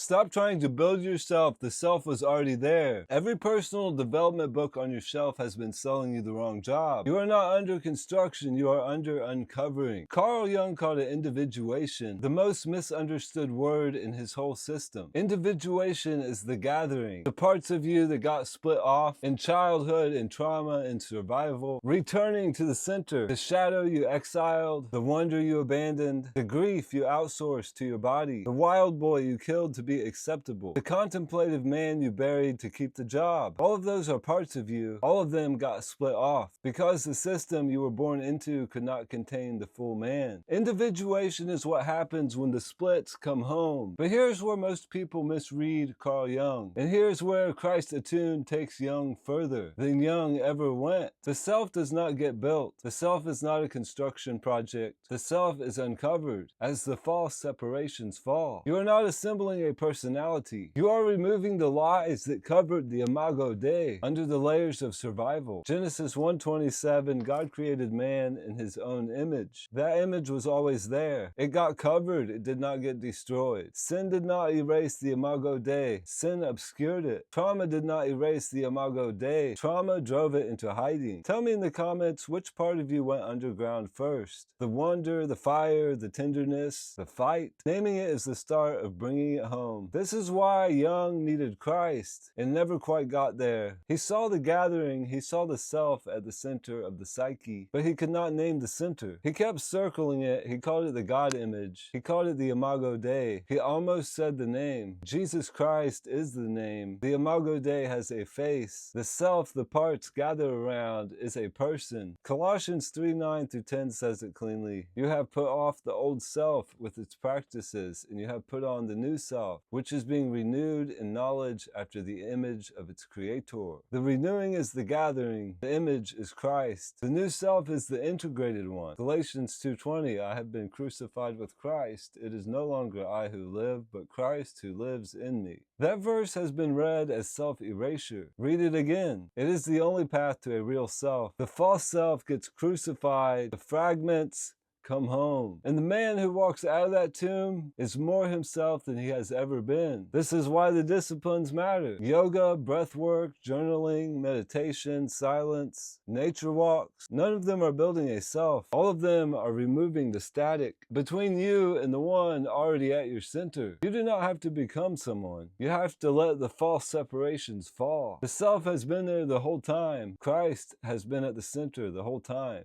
Stop trying to build yourself. The self was already there. Every personal development book on your shelf has been selling you the wrong job. You are not under construction, you are under uncovering. Carl Jung called it individuation, the most misunderstood word in his whole system. Individuation is the gathering. The parts of you that got split off in childhood, in trauma, in survival, returning to the center. The shadow you exiled, the wonder you abandoned, the grief you outsourced to your body, the wild boy you killed to be acceptable, the contemplative man you buried to keep the job. All of those are parts of you. All of them got split off because the system you were born into could not contain the full man. Individuation is what happens when the splits come home. But here's where most people misread Carl Jung. And here's where Christ attuned takes Jung further than Jung ever went. The self does not get built. The self is not a construction project. The self is uncovered as the false separations fall. You are not assembling a personality. You are removing the lies that covered the imago Dei under the layers of survival. Genesis 1:27, God created man in his own image. That image was always there. It got covered. It did not get destroyed. Sin did not erase the imago Dei. Sin obscured it. Trauma did not erase the imago Dei. Trauma drove it into hiding. Tell me in the comments which part of you went underground first. The wonder, the fire, the tenderness, the fight. Naming it is the start of bringing it home. This is why Jung needed Christ and never quite got there. He saw the gathering, he saw the self at the center of the psyche, but he could not name the center. He kept circling it. He called it the God image. He called it the imago Dei. He almost said the name. Jesus Christ is the name. The imago Dei has a face. The self the parts gather around is a person. Colossians 3:9-10 says it cleanly. You have put off the old self with its practices, and you have put on the new self, which is being renewed in knowledge after the image of its creator. The renewing is the gathering. The image is Christ. The new self is the integrated one. Galatians 2:20, I have been crucified with Christ. It is no longer I who live, but Christ who lives in me. That verse has been read as self-erasure. Read it again. It is the only path to a real self. The false self gets crucified. The fragments come home. And the man who walks out of that tomb is more himself than he has ever been. This is why the disciplines matter. Yoga, breath work, journaling, meditation, silence, nature walks. None of them are building a self. All of them are removing the static between you and the one already at your center. You do not have to become someone. You have to let the false separations fall. The self has been there the whole time. Christ has been at the center the whole time.